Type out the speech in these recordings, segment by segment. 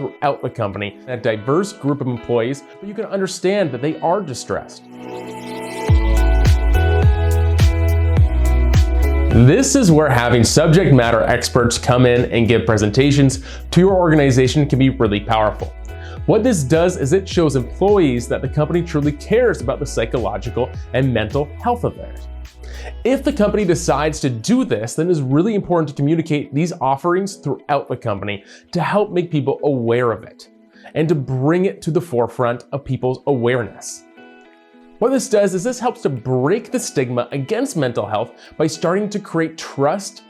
throughout the company, a diverse group of employees, but you can understand that they are distressed. This is where having subject matter experts come in and give presentations to your organization can be really powerful. What this does is it shows employees that the company truly cares about the psychological and mental health of theirs. If the company decides to do this, then it's really important to communicate these offerings throughout the company to help make people aware of it and to bring it to the forefront of people's awareness. What this does is this helps to break the stigma against mental health by starting to create trust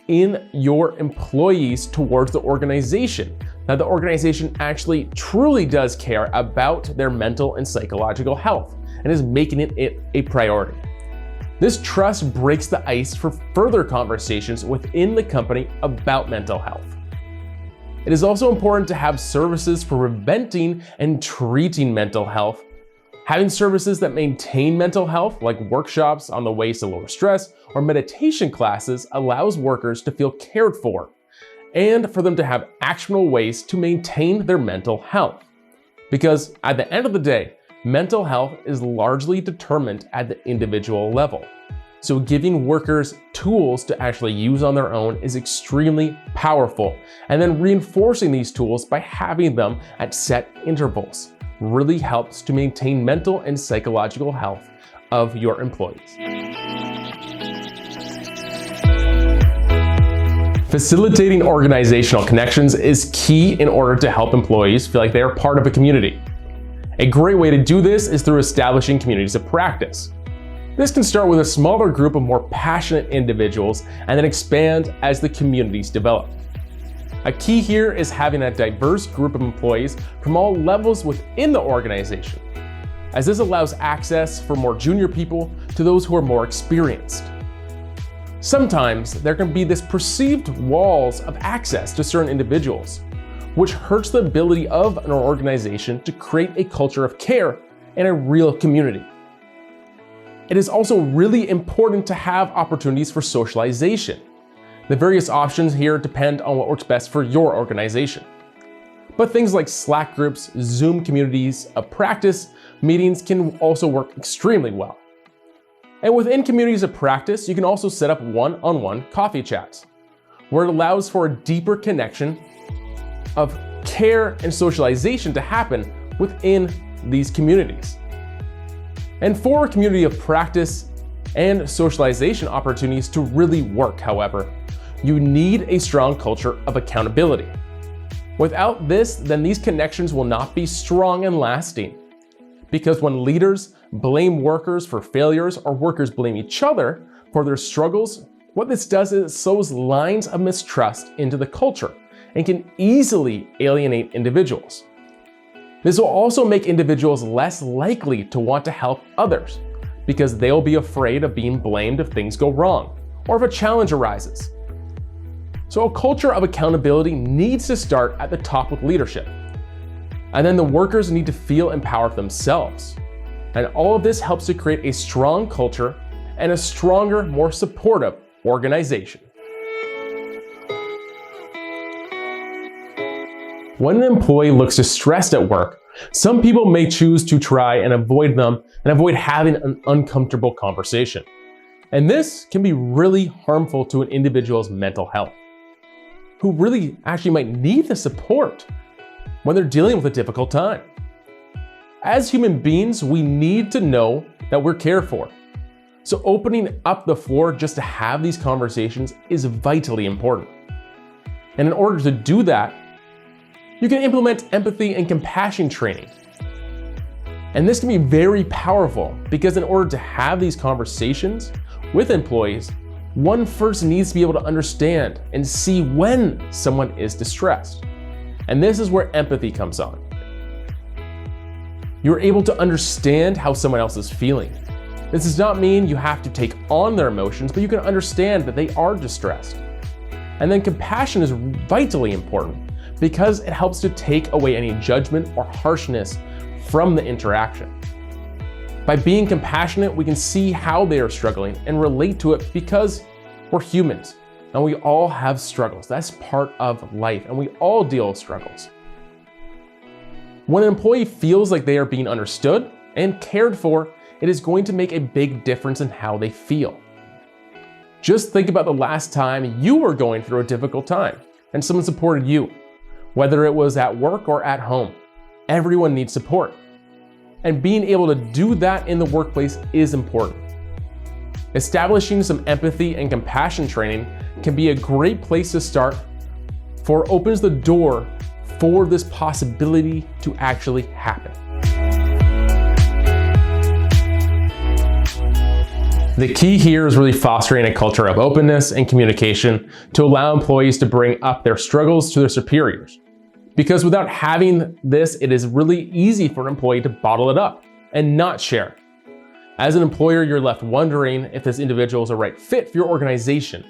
in your employees towards the organization. Now, the organization actually truly does care about their mental and psychological health and is making it a priority. This trust breaks the ice for further conversations within the company about mental health. It is also important to have services for preventing and treating mental health. Having services that maintain mental health, like workshops on the ways to lower stress or meditation classes, allows workers to feel cared for and for them to have actionable ways to maintain their mental health. Because at the end of the day, mental health is largely determined at the individual level. So giving workers tools to actually use on their own is extremely powerful, and then reinforcing these tools by having them at set intervals really helps to maintain mental and psychological health of your employees. Facilitating organizational connections is key in order to help employees feel like they are part of a community. A great way to do this is through establishing communities of practice. This can start with a smaller group of more passionate individuals and then expand as the communities develop. A key here is having a diverse group of employees from all levels within the organization, as this allows access for more junior people to those who are more experienced. Sometimes there can be this perceived walls of access to certain individuals, which hurts the ability of an organization to create a culture of care and a real community. It is also really important to have opportunities for socialization. The various options here depend on what works best for your organization. But things like Slack groups, Zoom communities of practice meetings can also work extremely well. And within communities of practice, you can also set up one-on-one coffee chats, where it allows for a deeper connection of care and socialization to happen within these communities. And for a community of practice and socialization opportunities to really work, however, you need a strong culture of accountability. Without this, then these connections will not be strong and lasting. Because when leaders blame workers for failures or workers blame each other for their struggles, what this does is it sows lines of mistrust into the culture and can easily alienate individuals. This will also make individuals less likely to want to help others because they'll be afraid of being blamed if things go wrong or if a challenge arises. So a culture of accountability needs to start at the top with leadership. And then the workers need to feel empowered themselves. And all of this helps to create a strong culture and a stronger, more supportive organization. When an employee looks distressed at work, some people may choose to try and avoid them and avoid having an uncomfortable conversation. And this can be really harmful to an individual's mental health, who really actually might need the support when they're dealing with a difficult time. As human beings, we need to know that we're cared for. So opening up the floor just to have these conversations is vitally important. And in order to do that, you can implement empathy and compassion training. And this can be very powerful because in order to have these conversations with employees, one first needs to be able to understand and see when someone is distressed. And this is where empathy comes on. You're able to understand how someone else is feeling. This does not mean you have to take on their emotions, but you can understand that they are distressed. And then compassion is vitally important because it helps to take away any judgment or harshness from the interaction. By being compassionate, we can see how they are struggling and relate to it because we're humans and we all have struggles. That's part of life and we all deal with struggles. When an employee feels like they are being understood and cared for, it is going to make a big difference in how they feel. Just think about the last time you were going through a difficult time and someone supported you, whether it was at work or at home. Everyone needs support. And being able to do that in the workplace is important. Establishing some empathy and compassion training can be a great place to start, for it opens the door for this possibility to actually happen. The key here is really fostering a culture of openness and communication to allow employees to bring up their struggles to their superiors. Because without having this, it is really easy for an employee to bottle it up and not share. As an employer, you're left wondering if this individual is a right fit for your organization,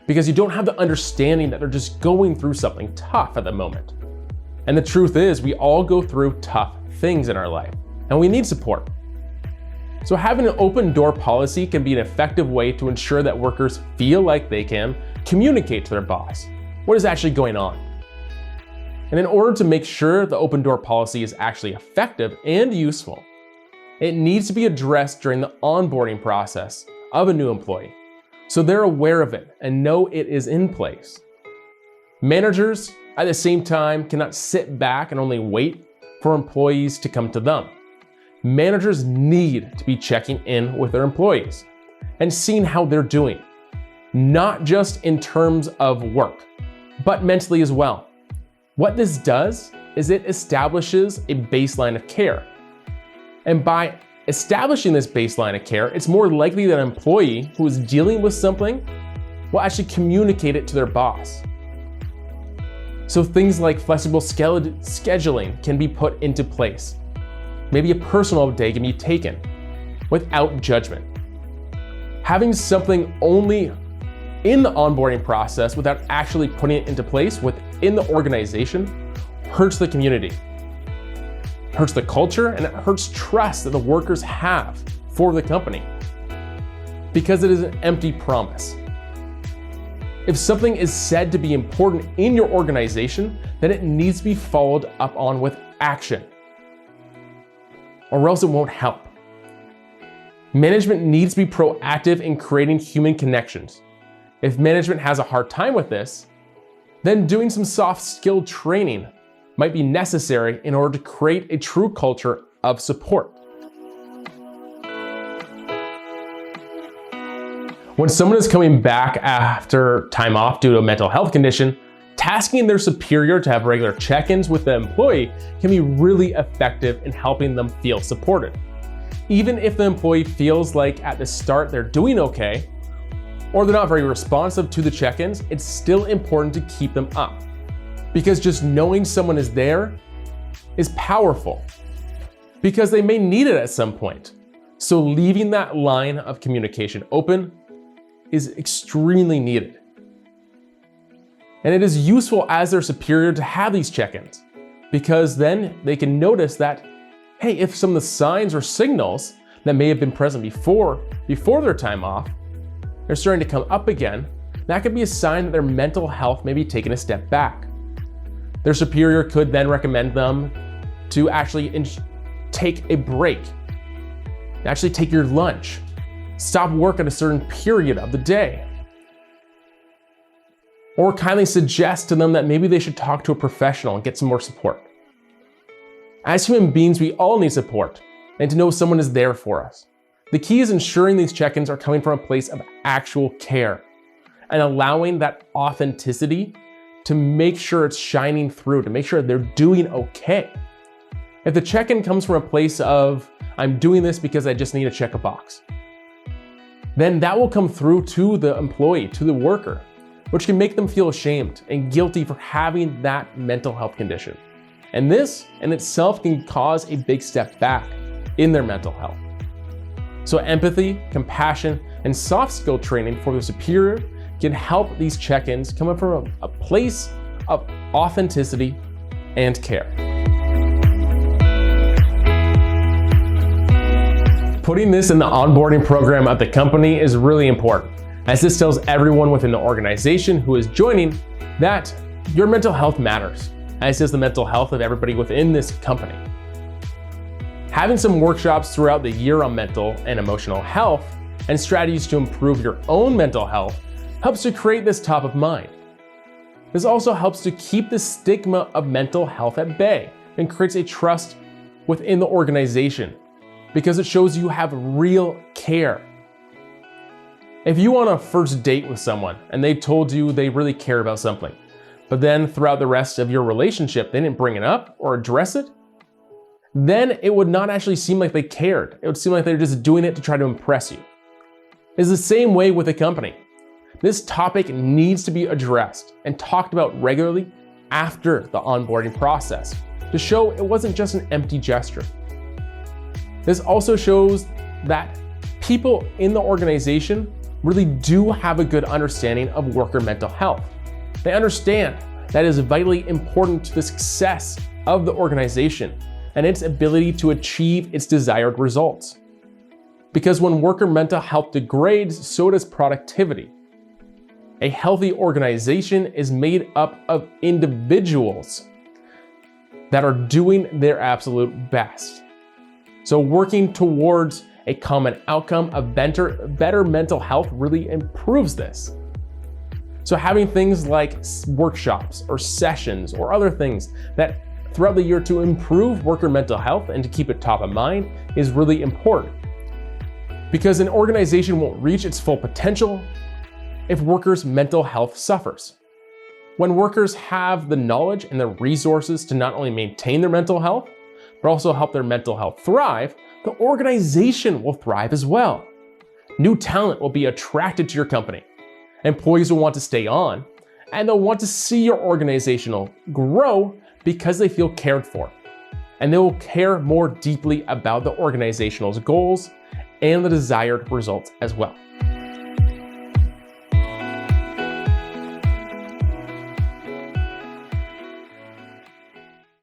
because you don't have the understanding that they're just going through something tough at the moment. And the truth is, we all go through tough things in our life, and we need support. So having an open door policy can be an effective way to ensure that workers feel like they can communicate to their boss what is actually going on. And in order to make sure the open door policy is actually effective and useful, it needs to be addressed during the onboarding process of a new employee, so they're aware of it and know it is in place. Managers, at the same time, cannot sit back and only wait for employees to come to them. Managers need to be checking in with their employees and seeing how they're doing, not just in terms of work, but mentally as well. What this does is it establishes a baseline of care. And by establishing this baseline of care, it's more likely that an employee who is dealing with something will actually communicate it to their boss. So things like flexible scheduling can be put into place. Maybe a personal day can be taken without judgment. Having something only in the onboarding process without actually putting it into place within the organization hurts the community, hurts the culture, and it hurts trust that the workers have for the company, because it is an empty promise. If something is said to be important in your organization, then it needs to be followed up on with action, or else it won't help. Management needs to be proactive in creating human connections. If management has a hard time with this, then doing some soft skill training might be necessary in order to create a true culture of support. When someone is coming back after time off due to a mental health condition, tasking their superior to have regular check-ins with the employee can be really effective in helping them feel supported. Even if the employee feels like at the start they're doing okay, or they're not very responsive to the check-ins, it's still important to keep them up. Because just knowing someone is there is powerful, because they may need it at some point. So leaving that line of communication open is extremely needed. And it is useful as their superior to have these check-ins, because then they can notice that, hey, if some of the signs or signals that may have been present before their time off, they're starting to come up again, that could be a sign that their mental health may be taking a step back. Their superior could then recommend them to actually take a break, actually take your lunch, stop work at a certain period of the day, or kindly suggest to them that maybe they should talk to a professional and get some more support. As human beings, we all need support and to know someone is there for us. The key is ensuring these check-ins are coming from a place of actual care and allowing that authenticity to make sure it's shining through, to make sure they're doing okay. If the check-in comes from a place of, I'm doing this because I just need to check a box, then that will come through to the employee, to the worker, which can make them feel ashamed and guilty for having that mental health condition. And this in itself can cause a big step back in their mental health. So empathy, compassion, and soft skill training for the superior can help these check-ins come from a place of authenticity and care. Putting this in the onboarding program of the company is really important, as this tells everyone within the organization who is joining that your mental health matters as does the mental health of everybody within this company. Having some workshops throughout the year on mental and emotional health and strategies to improve your own mental health helps to create this top of mind. This also helps to keep the stigma of mental health at bay and creates a trust within the organization because it shows you have real care. If you on a first date with someone and they told you they really care about something, but then throughout the rest of your relationship they didn't bring it up or address it, then it would not actually seem like they cared. It would seem like they're just doing it to try to impress you. It's the same way with a company. This topic needs to be addressed and talked about regularly after the onboarding process to show it wasn't just an empty gesture. This also shows that people in the organization really do have a good understanding of worker mental health. They understand that it is vitally important to the success of the organization and its ability to achieve its desired results. Because when worker mental health degrades, so does productivity. A healthy organization is made up of individuals that are doing their absolute best. So working towards a common outcome of better mental health really improves this. So having things like workshops or sessions or other things that throughout the year to improve worker mental health and to keep it top of mind is really important. Because an organization won't reach its full potential if workers' mental health suffers. When workers have the knowledge and the resources to not only maintain their mental health, but also help their mental health thrive, the organization will thrive as well. New talent will be attracted to your company. Employees will want to stay on, and they'll want to see your organizational grow because they feel cared for. And they will care more deeply about the organizational's goals and the desired results as well.